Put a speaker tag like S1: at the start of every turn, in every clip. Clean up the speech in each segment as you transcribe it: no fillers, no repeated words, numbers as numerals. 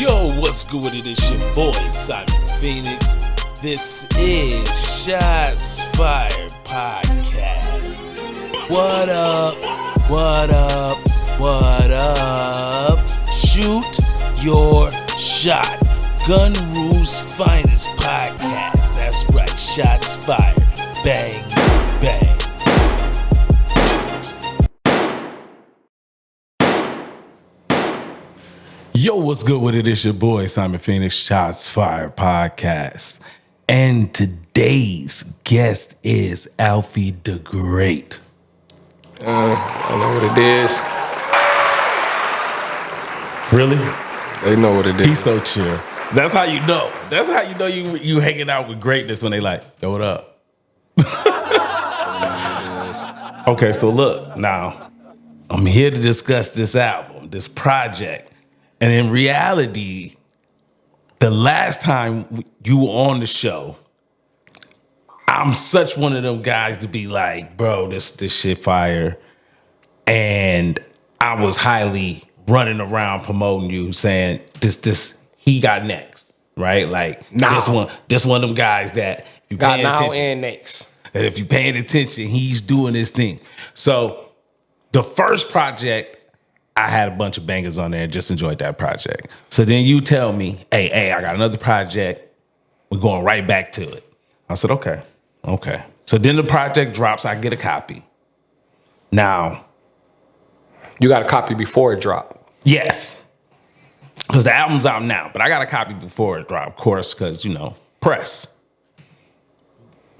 S1: Yo, what's good with it? It's your boy, Simon Phoenix. This is Shots Fired Podcast. What up? What up? What up? Shoot your shot. Gun Rules Finest Podcast. That's right, Shots Fired. Bang, bang. Yo, what's good with it? It's your boy, Simon Phoenix, Shots Fired Podcast. And today's guest is AlfieDaGreat.
S2: I know what it is.
S1: Really?
S2: They know what it is.
S1: He's so chill. That's how you know. That's how you know you hanging out with greatness when they like, yo, what up? Okay, so look, now, I'm here to discuss this album, this project. And in reality, the last time you were on the show, I'm such one of them guys to be like, bro, this shit fire. And I was highly running around promoting you, saying this he got next, right? Like this one of them guys that if you
S2: got
S1: paying
S2: now
S1: attention,
S2: and next.
S1: that if you paying attention, he's doing his thing. So the first project, I had a bunch of bangers on there and just enjoyed that project. So then you tell me, hey, I got another project. We're going right back to it. I said, okay. So then the project drops. I get a copy. Now,
S2: You got a copy before it dropped.
S1: yes, because the album's out now, but I got a copy before it dropped, of course, because, press.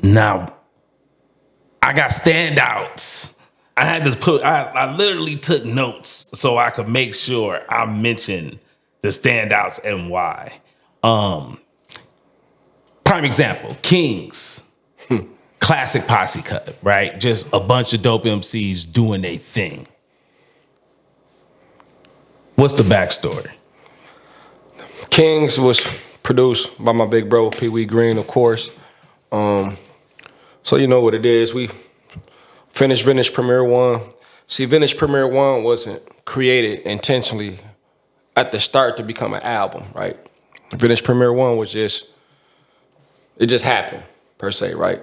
S1: Now, I got standouts. I had to I literally took notes so I could make sure I mentioned the standouts and why. Prime example, Kings. Classic posse cut, right? Just a bunch of dope MCs doing their thing. What's the backstory?
S2: Kings was produced by my big bro, Pee Wee Green, of course. So you know what it is. We finished Vintage Premiere 1. See, Vintage Premiere 1 wasn't created intentionally at the start to become an album, right? Vintage Premiere 1 was it just happened, per se, right?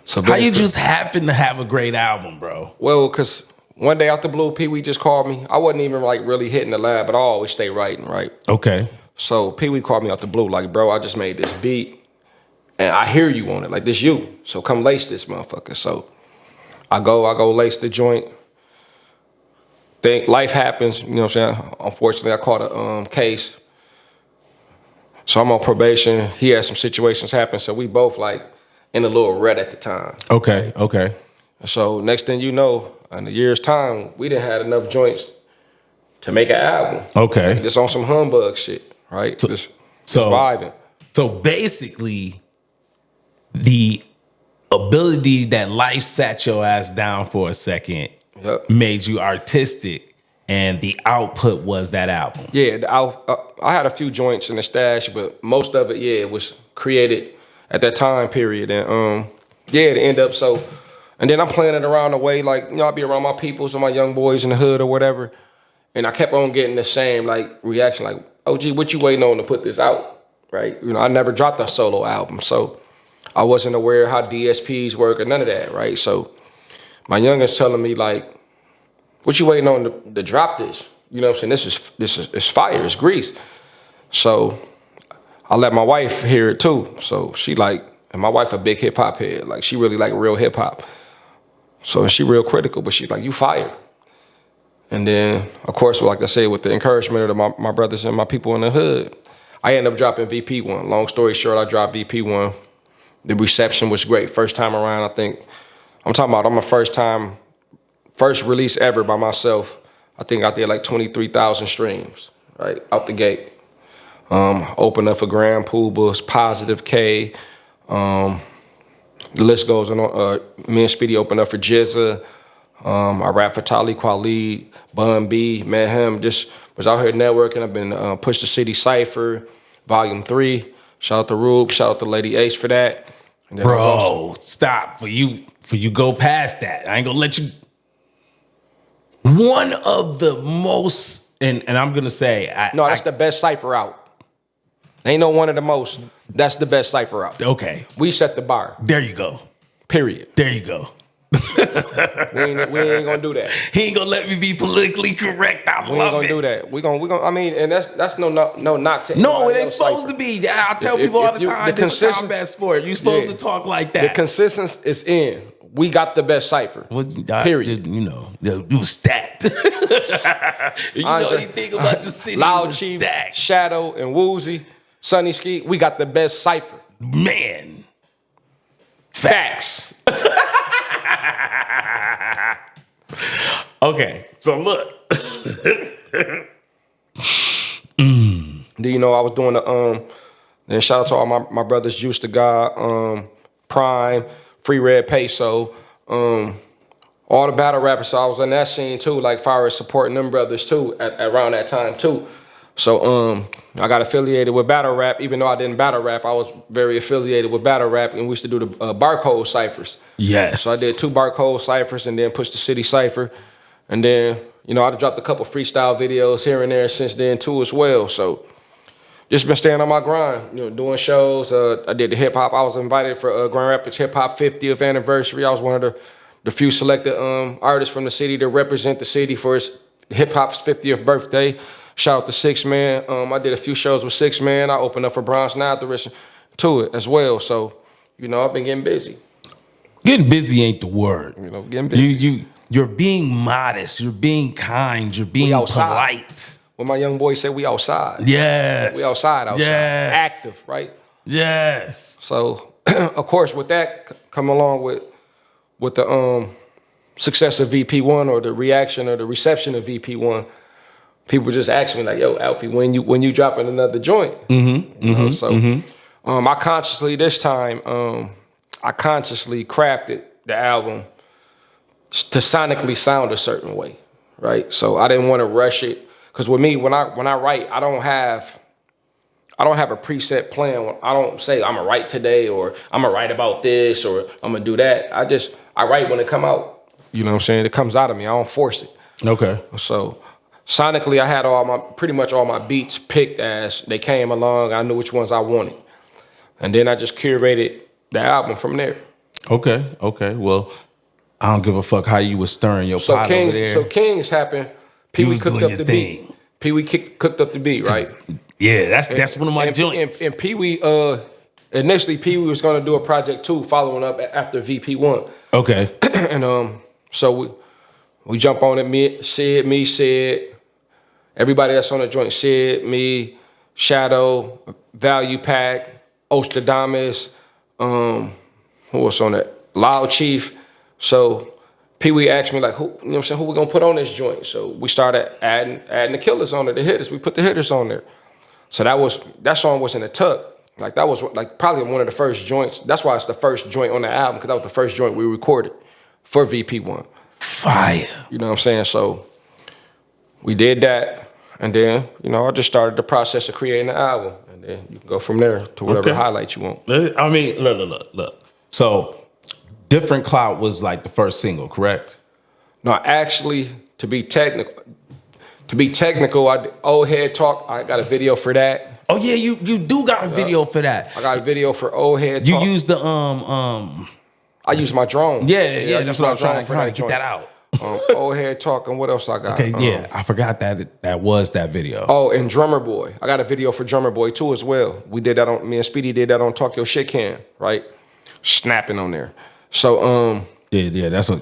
S2: So
S1: How you just happen to have a great album, bro?
S2: Well, because one day out the blue, Pee Wee just called me. I wasn't even like really hitting the lab, but I always stay writing, right?
S1: Okay.
S2: So Pee Wee called me out the blue, like, bro, I just made this beat, and I hear you on it, like this you. So come lace this motherfucker. So I go lace the joint. Think life happens, you know what I'm saying? Unfortunately, I caught a case. So I'm on probation. He had some situations happen, so we both like in a little rut at the time.
S1: Okay.
S2: So next thing you know, in a year's time, we didn't have enough joints to make an album.
S1: Okay.
S2: Just on some humbug shit, right? Just vibing.
S1: So basically, the ability that life sat your ass down for a second made you artistic, and the output was that album.
S2: Yeah, I had a few joints in the stash, but most of it, it was created at that time period. And it ended up so. And then I'm playing it around the way, like, I'll be around my peoples and my young boys in the hood or whatever. And I kept on getting the same, like, reaction, like, oh, gee, what you waiting on to put this out, right? I never dropped a solo album, so I wasn't aware how DSPs work or none of that, right? So my youngest telling me, like, what you waiting on to drop this? You know what I'm saying? This is fire, it's grease. So I let my wife hear it too. So she like, and my wife a big hip hop head, like she really like real hip hop. So she real critical, but she's like, you fired. And then, of course, like I said, with the encouragement of my brothers and my people in the hood, I ended up dropping VP1. Long story short, I dropped VP1. The reception was great. First time around, I think. I'm talking about, I'm a first release ever by myself. I think I did like 23,000 streams, right, out the gate. Opened up for Grand Poobahs, Positive K. The list goes on. Me and Speedy opened up for Jizza. I rap for Talib Kweli, Bun B, met him. Just was out here networking. I've been Push the City Cypher, Volume 3. Shout out to Rube. Shout out to Lady H for that. And then
S1: Bro, stop. For you go past that. I ain't gonna let you. One of the most, and I'm gonna say,
S2: that's the best cypher out. Ain't no one of the most. That's the best cipher out.
S1: Okay.
S2: We set the bar.
S1: There you go.
S2: Period.
S1: There you go.
S2: We ain't gonna do that.
S1: He ain't gonna let me be politically correct. I
S2: We ain't
S1: love
S2: gonna
S1: it.
S2: do that. We gonna. I mean, and that's no knock to
S1: No,
S2: anybody
S1: it ain't
S2: else
S1: supposed
S2: cipher.
S1: to be. I tell
S2: If-
S1: people all
S2: if
S1: the
S2: you-
S1: time,
S2: the
S1: this is a
S2: consistent-
S1: combat sport. You're supposed
S2: Yeah.
S1: to talk like
S2: The
S1: that.
S2: consistency is in. We got the best cipher.
S1: Well,
S2: Period.
S1: You know, it was stacked. You know anything about the city? It
S2: Loud
S1: was
S2: Chief,
S1: stacked.
S2: Shadow, and Woozy, Sunny Ski. We got the best cipher.
S1: Man.
S2: Facts.
S1: Okay, so look.
S2: Do you know I was doing the and shout out to all my brothers, Juice to God, Prime, Free Red Peso, all the battle rappers. So I was in that scene too, like far as supporting them brothers too around that time too. So I got affiliated with battle rap, even though I didn't battle rap. I was very affiliated with battle rap, and we used to do the barcode ciphers.
S1: Yes.
S2: So I did 2 barcode ciphers, and then pushed the city cipher, and then I dropped a couple freestyle videos here and there since then too as well. So just been staying on my grind, doing shows. I did the hip hop. I was invited for Grand Rapids Hip Hop 50th anniversary. I was one of the few selected artists from the city to represent the city for its hip hop's 50th birthday. Shout out to 6 Man. I did a few shows with 6 Man. I opened up for Bronx Natharis to it as well. So, I've been getting busy.
S1: Getting busy ain't the word.
S2: Getting busy.
S1: You're being modest. You're being kind. You're being polite.
S2: What my young boy said, we outside.
S1: Yes.
S2: We outside.
S1: Yes.
S2: Active, right?
S1: Yes.
S2: So, of course, with that come along with the success of VP1 or the reaction or the reception of VP1, people just ask me like, "Yo, Alfie, when you dropping another joint?" I consciously this time I consciously crafted the album to sonically sound a certain way, right? So I didn't want to rush it because with me, when I write, I don't have a preset plan. I don't say I'm gonna write today or I'm gonna write about this or I'm gonna do that. I write when it come out. You know what I'm saying? It comes out of me. I don't force it.
S1: Okay.
S2: So sonically, I had pretty much all my beats picked as they came along. I knew which ones I wanted, and then I just curated the album from there.
S1: Okay. Well, I don't give a fuck how you was stirring your pot over there.
S2: So Kings happened. Pee Wee cooked up the beat. Pee Wee cooked up the beat, right?
S1: Yeah, that's one of my joints.
S2: And Pee Wee, initially Pee Wee was gonna do a project 2 following up after VP1.
S1: Okay.
S2: And so we jump on it. Sid, everybody that's on the joint. Sid, me, Shadow, Value Pack, Ostradamus, who was on that? Loud Chief. So Pee Wee asked me like, who we gonna put on this joint? So we started adding the killers on it, the hitters. We put the hitters on there. So that song was in a tuck. Like that was like probably one of the first joints. That's why it's the first joint on the album, because that was the first joint we recorded for VP1.
S1: Fire.
S2: You know what I'm saying? So we did that, and then I just started the process of creating the album, and then you can go from there to whatever highlight you want.
S1: I mean, look. So, Different Clout was like the first single, correct?
S2: No, actually, to be technical, Old Head Talk. I got a video for that.
S1: Oh yeah, you do got a video for that.
S2: I got a video for Old Head Talk.
S1: You used the
S2: I used my drone.
S1: Yeah, that's what I was trying to get that out.
S2: Old Head Talk, and what else I got?
S1: Okay, yeah, I forgot that was that video.
S2: Oh, and Drummer Boy. I got a video for Drummer Boy too as well. We did that me and Speedy did that on Talk Your Shit Can, right? Snapping on there. So
S1: that's a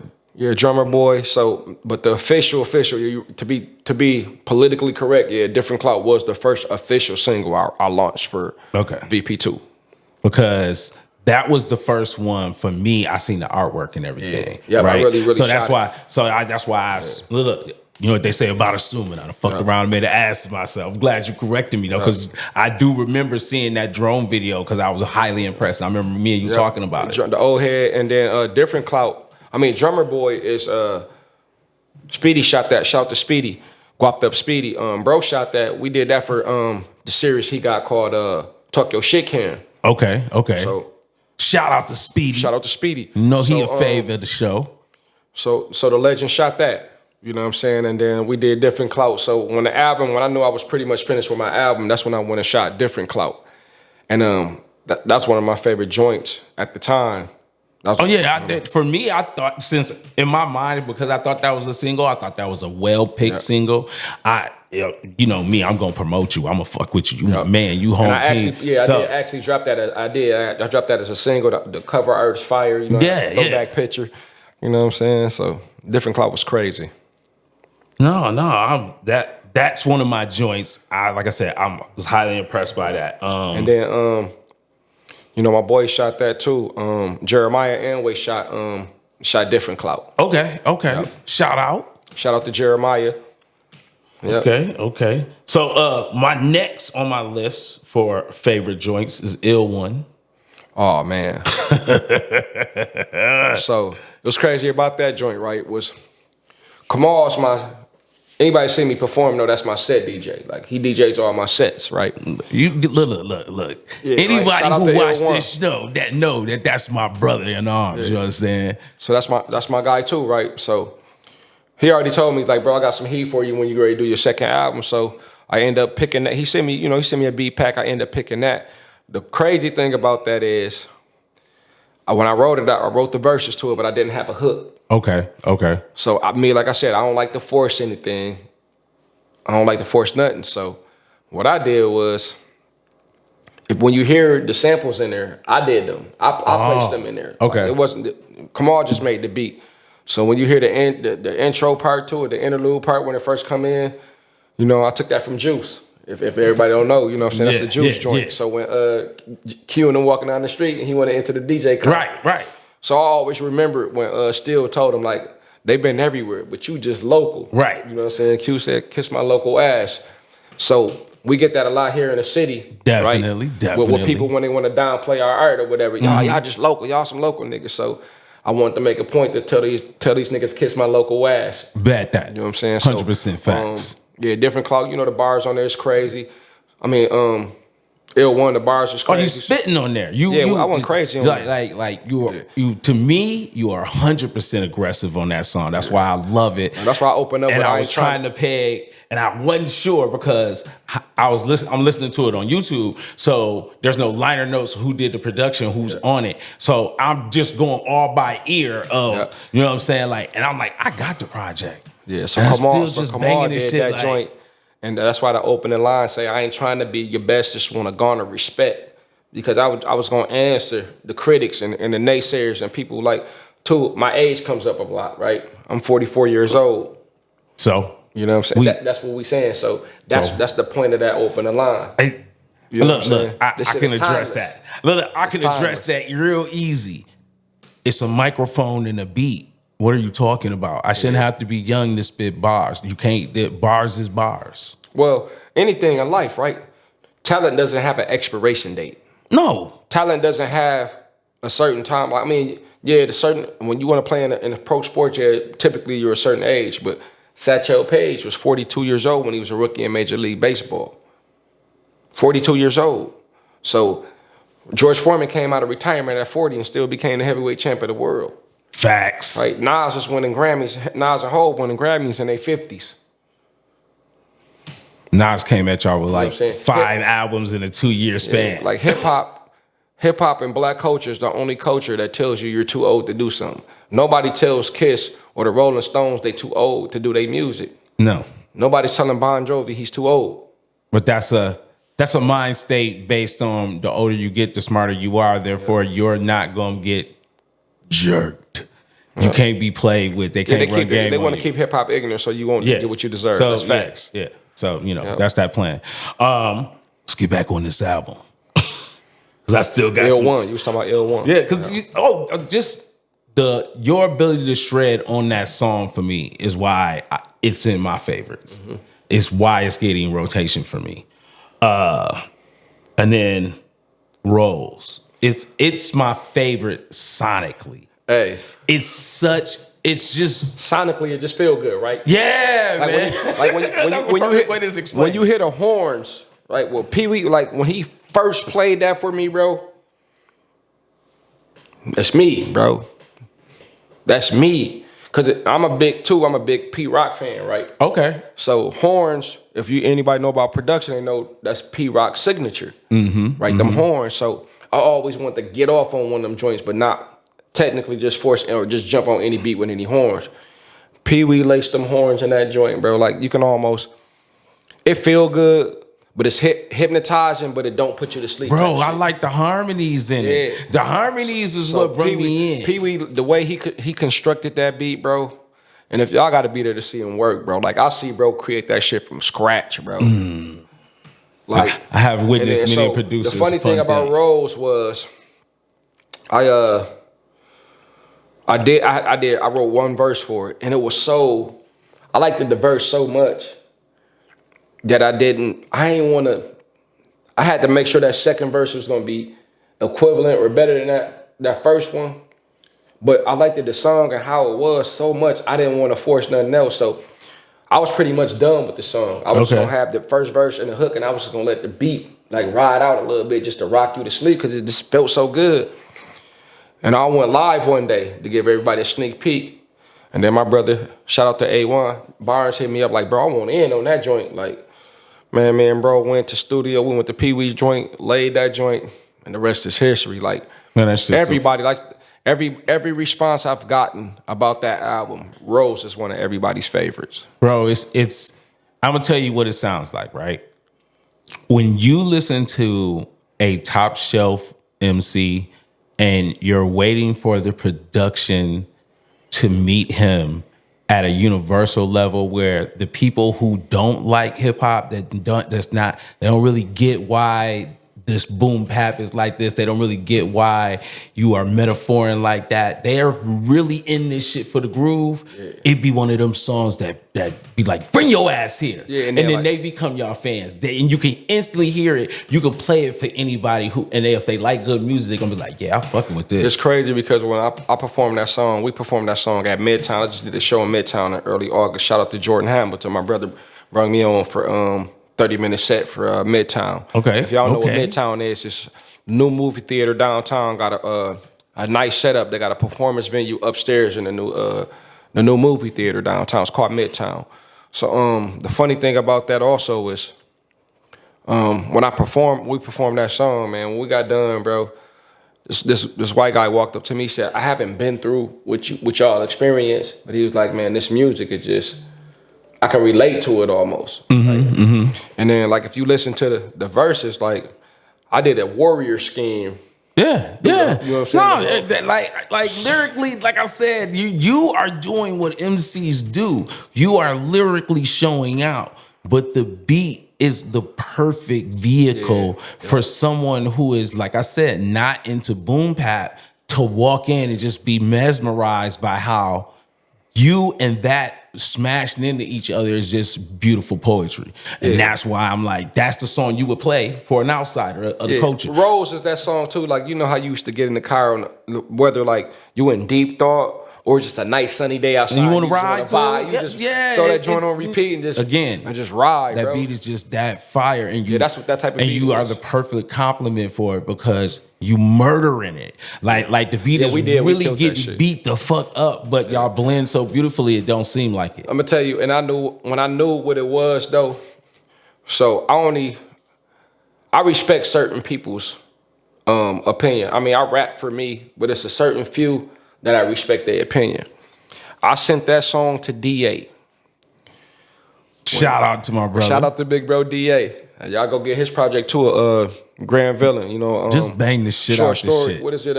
S2: Drummer Boy. So, but the official, to be politically correct, Different Clout was the first official single I launched for VP2.
S1: Because that was the first one for me. I seen the artwork and everything.
S2: Yeah,
S1: right.
S2: I really.
S1: So that's why. Look. You know what they say about assuming. I done fucked around and made an ass of myself. I'm glad you corrected me though, because I do remember seeing that drone video because I was highly impressed. I remember me and you talking about it.
S2: The Old Head, and then Different Clout. I mean, Drummer Boy is Speedy shot that. Shout to Speedy, guapped up Speedy. Bro shot that. We did that for the series he got called Talk Your Shit Can.
S1: Okay.
S2: So
S1: shout out to Speedy. He a fave of the show.
S2: So the legend shot that. You know what I'm saying? And then we did Different Clout. So when I knew I was pretty much finished with my album, that's when I went and shot Different Clout. And that's one of my favorite joints at the time.
S1: Oh yeah, for me, I thought, since in my mind, because I thought that was a single, I thought that was a well-picked single. You know me, I'm gonna promote you. I'm gonna fuck with you. You man, you home
S2: and I
S1: team.
S2: Actually, I did actually drop that. I dropped that as a single. The cover art's fire. You know, throwback picture. You know what I'm saying? So Different Clout was crazy.
S1: No, that's one of my joints. Like I said, I was highly impressed by that.
S2: And then you know, my boy shot that too. Jeremiah Anway shot Different Clout.
S1: Okay. Yep. Shout out
S2: to Jeremiah. Yep.
S1: Okay. So my next on my list for favorite joints is Ill One.
S2: Oh man. So what's crazy about that joint, right, was Kamal's anybody see me perform know that's my set DJ. Like, he DJs all my sets, right?
S1: You look. Yeah, anybody who watched this show that know that that's my brother in arms. Yeah. You know what I'm saying? So
S2: that's my guy too, right? So he already told me, like, bro, I got some heat for you when you ready to do your second album. So I end up picking that. He sent me a beat pack. I end up picking that. The crazy thing about that is, when I wrote it out, I wrote the verses to it, but I didn't have a hook.
S1: Okay.
S2: So like I said, I don't like to force anything. I don't like to force nothing. So what I did was, when you hear the samples in there, I did them. I placed them in there.
S1: Okay.
S2: Like, it wasn't, Kamal just made the beat. So when you hear the intro part to it, the interlude part when it first come in, you know, I took that from Juice. If everybody don't know, you know what I'm saying? That's the Juice joint. Yeah. So when Q and them walking down the street and he wanted to enter the DJ club.
S1: Right.
S2: So I always remember when Steele told him, like, they've been everywhere, but you just local.
S1: Right.
S2: You know what I'm saying? Q said, kiss my local ass. So we get that a lot here in the city.
S1: Definitely.
S2: With people when they want to downplay our art or whatever. Y'all just local. Y'all some local niggas. So I wanted to make a point to tell these niggas kiss my local ass.
S1: Bet that.
S2: You know what I'm saying?
S1: 100% facts.
S2: Different clout. You know, the bars on there is crazy. I mean, Ill One, the bars is crazy.
S1: Oh, you spitting on there?
S2: I went crazy on
S1: there. Like you. To me, you are 100% aggressive on that song. That's why I love it.
S2: And that's why I opened up.
S1: And I was trying to peg, and I wasn't sure because I'm listening to it on YouTube, so there's no liner notes who did the production, who's on it. So I'm just going all by ear of, you know what I'm saying? Like, and I'm like, I got the project.
S2: Yeah. So Kamal did that like, joint. And that's why the opening line say, I ain't trying to be your best, just want to garner respect. Because I was going to answer the critics and the naysayers and people like, too, my age comes up a lot, right? I'm 44 years old.
S1: So?
S2: You know what I'm saying? That's what we saying. So that's the point of that opening line.
S1: Look, I can address that. Look, I can address that real easy. It's a microphone and a beat. What are you talking about? I shouldn't have to be young to spit bars. You can't. Bars is bars.
S2: Well, anything in life, right? Talent doesn't have an expiration date.
S1: No.
S2: Talent doesn't have a certain time. I mean, when you want to play in a pro sport, typically you're a certain age. But Satchel Paige was 42 years old when he was a rookie in Major League Baseball. 42 years old. So George Foreman came out of retirement at 40 and still became the heavyweight champ of the world.
S1: Facts.
S2: Right, Nas was winning Grammys. Nas and Hov winning Grammys in their 50s.
S1: Nas came at y'all with like 5 albums in a 2-year span.
S2: Like hip hop and black culture is the only culture that tells you you're too old to do something. Nobody tells Kiss or the Rolling Stones they too old to do their music.
S1: No.
S2: Nobody's telling Bon Jovi he's too old.
S1: But that's a mind state based on the older you get, the smarter you are. Therefore, you're not gonna get jerked. You can't be played with. They can't run game.
S2: They want to keep hip hop ignorant, so you won't get what you deserve.
S1: So,
S2: that's facts.
S1: Yeah. So that's that plan. Let's get back on this album because I still got
S2: Ill One. You was talking about Ill One.
S1: Yeah, because just your ability to shred on that song for me is why it's in my favorites. Mm-hmm. It's why it's getting rotation for me. And then Rolls. It's my favorite sonically.
S2: Hey,
S1: it's just
S2: sonically it just feel good, right?
S1: Yeah,
S2: man. When you hear the horns, right? Well, Pee Wee, like when he first played that for me, bro. That's me, bro. That's me. Cause I'm a big Pete Rock fan, right?
S1: Okay.
S2: So horns, if anybody know about production, they know that's Pete Rock's signature, right? Them horns. So I always want to get off on one of them joints, but not technically just force or just jump on any beat with any horns. Pee Wee laced them horns in that joint, bro. Like you can almost, it feel good, but it's hypnotizing, but it don't put you to sleep.
S1: Bro, I like the harmonies in it. The harmonies is what brought me in.
S2: Pee Wee, the way he constructed that beat, bro. And if y'all got to be there to see him work, bro. Like I see bro create that shit from scratch, bro. Like
S1: I have witnessed many producers.
S2: The funny thing about Rose was, I wrote one verse for it, and it was so, I liked the verse so much that I had to make sure that second verse was gonna be equivalent or better than that first one. But I liked the song and how it was so much, I didn't want to force nothing else. So I was pretty much done with the song. I was gonna have the first verse and the hook, and I was just gonna let the beat like ride out a little bit just to rock you to sleep because it just felt so good. And I went live one day to give everybody a sneak peek. And then my brother, shout out to A1, Barnes hit me up like, bro, I want in on that joint. Like, man, bro, went to studio, we went to Pee Wee's joint, laid that joint, and the rest is history. Like,
S1: man, that's just
S2: everybody, like, every response I've gotten about that album, Rose is one of everybody's favorites.
S1: Bro, it's I'm gonna tell you what it sounds like, right? When you listen to a top shelf MC and you're waiting for the production to meet him at a universal level where the people who don't like hip hop, they don't really get why this boom bap is like this. They don't really get why you are metaphoring like that. They are really in this shit for the groove. Yeah. It'd be one of them songs that be like, bring your ass here. Yeah, and then like, they become y'all fans. And you can instantly hear it. You can play it for anybody if they like good music, they're gonna be like, yeah, I'm fucking with this.
S2: It's crazy because when I performed that song, we performed that song at Midtown. I just did a show in Midtown in early August. Shout out to Jordan Hamilton. My brother brought me on for 30-minute set for Midtown.
S1: Okay.
S2: If y'all know what Midtown is, it's a new movie theater downtown. Got a nice setup. They got a performance venue upstairs in the new movie theater downtown. It's called Midtown. So the funny thing about that also is when we performed that song, man. When we got done, bro, this white guy walked up to me, said, "I haven't been through what y'all experienced," but he was like, "Man, this music is just." I can relate to it almost. And then, like, if you listen to the verses, like, I did a warrior scheme.
S1: Yeah.
S2: You know what I'm saying?
S1: No, like lyrically, like I said, you are doing what MCs do. You are lyrically showing out, but the beat is the perfect vehicle for someone who is, like I said, not into boom bap to walk in and just be mesmerized by how you and that smashing into each other is just beautiful poetry. And that's why I'm like, that's the song you would play for an outsider of the culture.
S2: Rose is that song too. Like, you know how you used to get in the car, whether like you in deep thought or just a nice sunny day outside.
S1: And you want to ride too?
S2: You just throw that joint on repeat and just ride,
S1: that
S2: bro.
S1: beat is just that fire. And
S2: that's what that type of beat is.
S1: And you are the perfect compliment for it because you murdering it. Like the beat is really getting beat the fuck up, but y'all blend so beautifully it don't seem like it.
S2: I'm gonna tell you, and when I knew what it was though, so I respect certain people's opinion. I mean, I rap for me, but it's a certain few that I respect their opinion. I sent that song to DA.
S1: Shout out to my brother.
S2: Shout out to big bro DA. Y'all go get his project too, Grand Villain. You know,
S1: just bang the shit out this shit.
S2: What is it?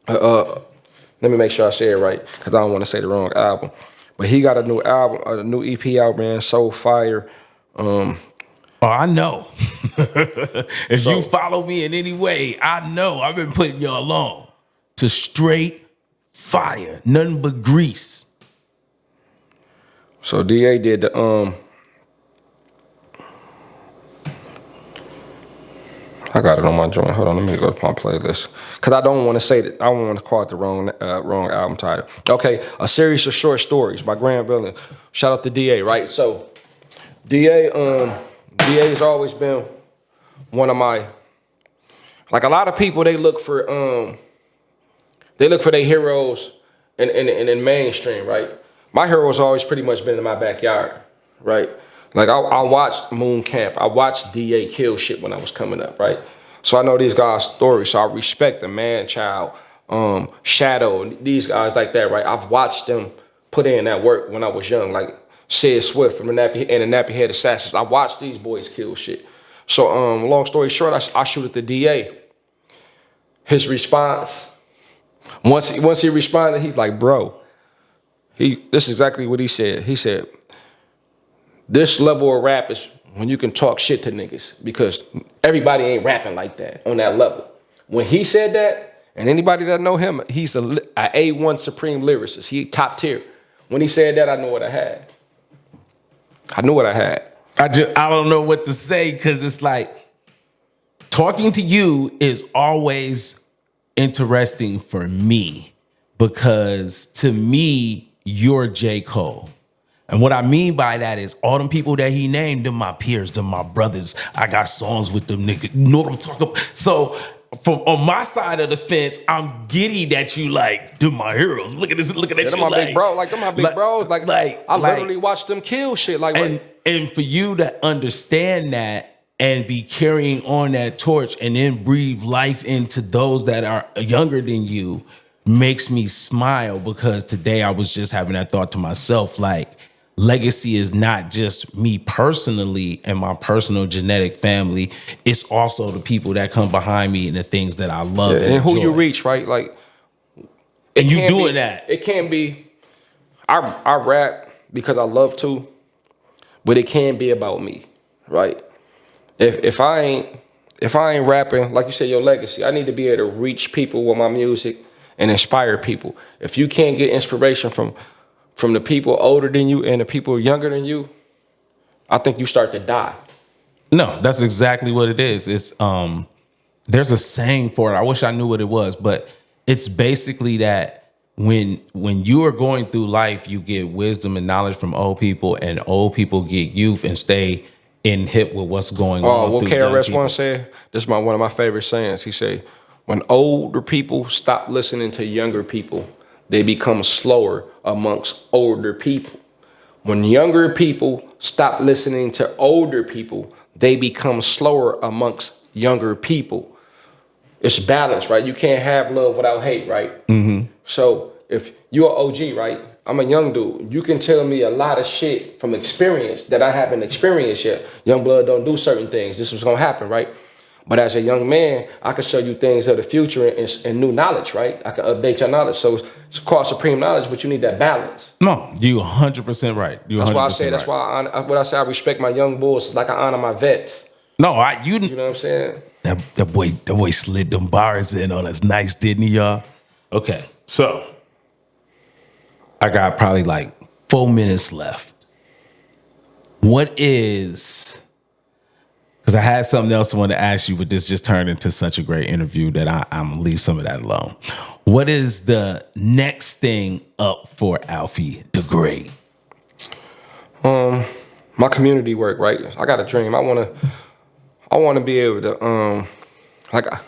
S2: Let me make sure I say it right because I don't want to say the wrong album. But he got a new album, a new EP out, man. So fire.
S1: Oh, I know. If you follow me in any way, I know I've been putting y'all on to straight fire, nothing but grease.
S2: So DA did the I got it on my joint. Hold on, let me go to my playlist because I don't want to say that. I don't want to call it the wrong album title. Okay, A Series of Short Stories by Grand Villain. Shout out to DA, right? So DA has always been one of my, like, a lot of people they look for their heroes in mainstream, right? My heroes always pretty much been in my backyard, right? Like I watched Moon Camp, I watched DA kill shit when I was coming up, right? So I know these guys' stories, so I respect the Man Child, Shadow, these guys like that, right? I've watched them put in that work when I was young, like Sid Swift from the Nappy Head Assassins. I watched these boys kill shit. So long story short, I shoot at the DA. His response, once he responded, he's like, bro, this is exactly what he said. He said, this level of rap is when you can talk shit to niggas because everybody ain't rapping like that on that level. When he said that, and anybody that know him, he's a A1 supreme lyricist. He top tier. When he said that, I knew what I had. I knew what I had.
S1: I don't know what to say because it's like talking to you is always interesting for me because to me, you're J. Cole. And what I mean by that is all them people that he named, them my peers, them my brothers. I got songs with them niggas. You know what I'm talking about? So from on my side of the fence, I'm giddy that you like, them my heroes. Look at this, looking at you
S2: them my
S1: like,
S2: big bro, like them my big bros. Like I literally watched them kill shit. Like
S1: and for you to understand that and be carrying on that torch and then breathe life into those that are younger than you makes me smile because today I was just having that thought to myself, like, legacy is not just me personally and my personal genetic family. It's also the people that come behind me and the things that I love
S2: and who you reach, right? Like,
S1: and you doing that.
S2: It can't be. I rap because I love to, but it can be about me, right? If I ain't rapping, like you said, your legacy, I need to be able to reach people with my music and inspire people. If you can't get inspiration from the people older than you and the people younger than you, I think you start to die.
S1: No, that's exactly what it is. It's there's a saying for it. I wish I knew what it was, but it's basically that when you are going through life, you get wisdom and knowledge from old people, and old people get youth and stay in hip with what's going on.
S2: Oh, what KRS One said? This is one of my favorite sayings. He said, when older people stop listening to younger people, they become slower amongst older people. When younger people stop listening to older people, they become slower amongst younger people. It's balance, right? You can't have love without hate, right? Mm-hmm. So if you're an OG, right? I'm a young dude. You can tell me a lot of shit from experience that I haven't experienced yet. Young blood don't do certain things. This was gonna happen, right? But as a young man, I can show you things of the future and new knowledge, right? I can update your knowledge. So it's called supreme knowledge, but you need that balance.
S1: No, you 100% right.
S2: That's why I say. That's why I say I respect my young bulls. It's like I honor my vets.
S1: No,
S2: you know what I'm saying?
S1: That boy slid them bars in on us nice, didn't he, y'all? Okay, so I got probably like 4 minutes left. What is... Because I had something else I wanted to ask you, but this just turned into such a great interview that I'm going to leave some of that alone. What is the next thing up for Alfie the Great?
S2: My community work, right? I got a dream. I want to be able to,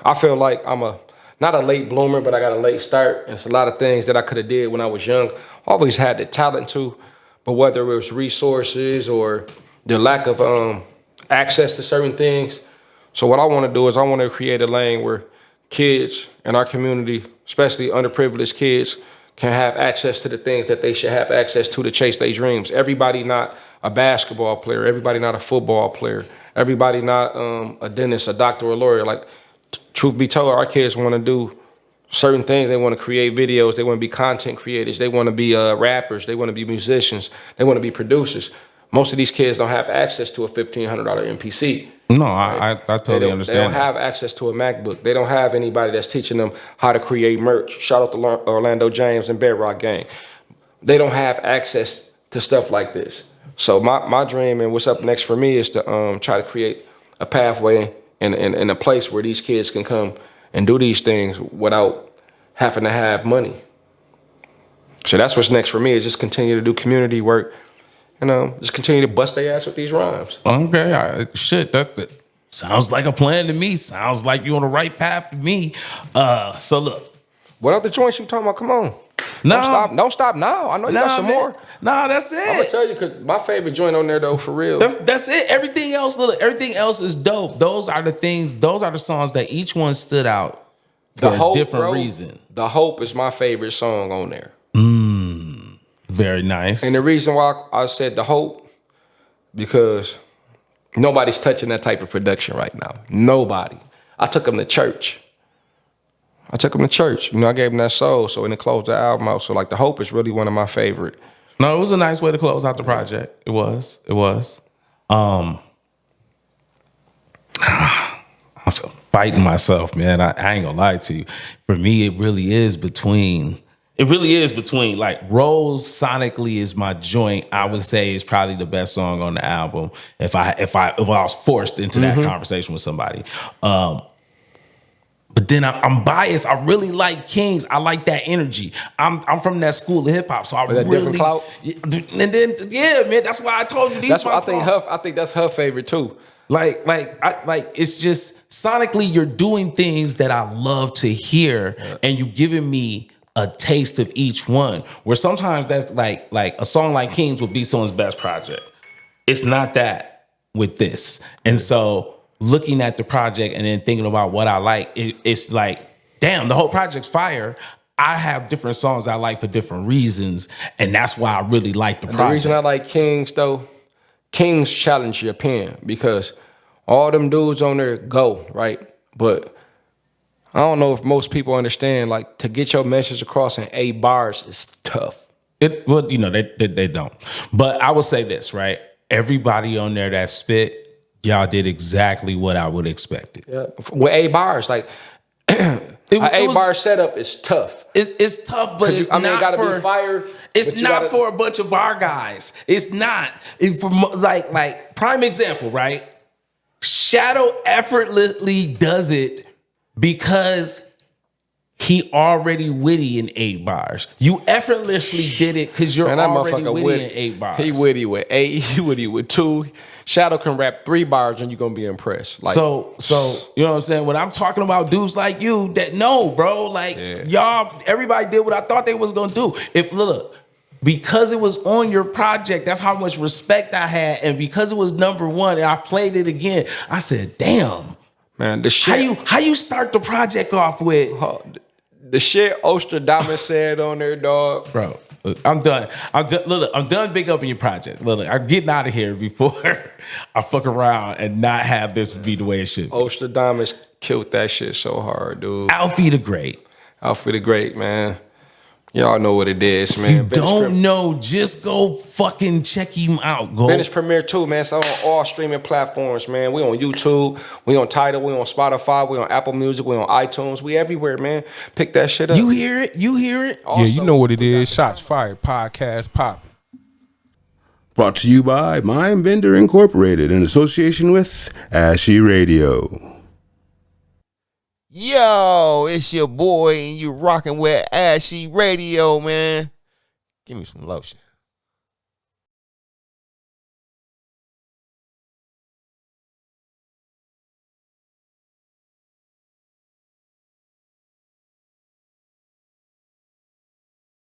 S2: I feel like I'm not a late bloomer, but I got a late start. And it's a lot of things that I could have did when I was young. Always had the talent to, but whether it was resources or the lack of, access to certain things. So what I want to do is I want to create a lane where kids in our community, especially underprivileged kids, can have access to the things that they should have access to chase their dreams. Everybody not a basketball player. Everybody not a football player. Everybody not a dentist, a doctor, or a lawyer. Like, truth be told, our kids want to do certain things. They want to create videos. They want to be content creators. They want to be rappers. They want to be musicians. They want to be producers. Most of these kids don't have access to a $1,500 MPC.
S1: No, right? I totally understand.
S2: They don't have access to a MacBook. They don't have anybody that's teaching them how to create merch. Shout out to Orlando James and Bedrock Gang. They don't have access to stuff like this. So my dream and what's up next for me is to try to create a pathway and a place where these kids can come and do these things without having to have money. So that's what's next for me, is just continue to do community work. Just continue to bust their ass with these rhymes.
S1: Okay, that sounds like a plan to me. Sounds like you're on the right path to me. So look.
S2: What other joints you talking about? Come on. Don't stop now. I know you got some more.
S1: Nah, that's it.
S2: I'm gonna tell you because my favorite joint on there though, for real.
S1: That's it. Everything else is dope. Those are the things. Those are the songs that each one stood out for a different reason.
S2: The Hope is my favorite song on there.
S1: Very nice.
S2: And the reason why I said The Hope, because nobody's touching that type of production right now. Nobody. I took them to church. I gave them that soul. So and it closed the album out. So like The Hope is really one of my favorite.
S1: No, it was a nice way to close out the project. It was. I'm fighting myself, man. I ain't gonna lie to you. For me, it really is between like Rose sonically is my joint. I would say is probably the best song on the album. If I was forced into that conversation with somebody. But then I'm biased. I really like Kings. I like that energy. I'm from that school of hip hop, so I really.
S2: Different clout.
S1: And then man, that's why I told you these.
S2: That's what I think that's her favorite too.
S1: Like it's just sonically you're doing things that I love to hear, and you giving me a taste of each one. Where sometimes that's like a song like Kings would be someone's best project. It's not that with this, and so. Looking at the project and then thinking about what I like, it's like, damn, the whole project's fire. I have different songs I like for different reasons, and that's why I really like the project.
S2: The reason I like Kings, though, Kings challenge your pen because all them dudes on there go, right? But I don't know if most people understand, like, to get your message across in 8 bars is tough.
S1: Well, they don't. But I will say this, right? Everybody on there that spit, y'all did exactly what I would expect it.
S2: Yeah. With 8 bars, like an 8-bar setup is tough.
S1: It's tough, but it's not
S2: gotta
S1: for
S2: be fire.
S1: It's not for a bunch of bar guys. It's not. For like prime example, right? Shadow effortlessly does it because he already witty in 8 bars. You effortlessly did it because you're already witty in 8 bars.
S2: He witty with 8. He witty with 2. Shadow can rap 3 bars and you're gonna be impressed. Like,
S1: so you know what I'm saying? When I'm talking about dudes like you that no, bro, like y'all, everybody did what I thought they was gonna do. Because it was on your project, that's how much respect I had, and because it was number 1, and I played it again, I said, damn.
S2: Man, the shit.
S1: How you start the project off with?
S2: The shit Ostradamus said on there, dog.
S1: Bro, I'm done. I'm done big up in your project. Look, I'm getting out of here before I fuck around and not have this be the way it should be.
S2: Ostradamus killed that shit so hard, dude.
S1: AlfieDaGreat,
S2: man. Y'all know what it is, man.
S1: If you don't know, just go fucking check him out. Go.
S2: Venice Premiere 2, man. It's on all streaming platforms, man. We on YouTube, we on Tidal, we on Spotify, we on Apple Music, we on iTunes. We everywhere, man. Pick that shit up.
S1: You hear it?
S3: Also, yeah, you know what it is. Shots Fired Podcast popping.
S4: Brought to you by Mind Vendor Incorporated in association with Ashy Radio.
S5: Yo, it's your boy, and you rocking with Ashy Radio, man. Give me some lotion.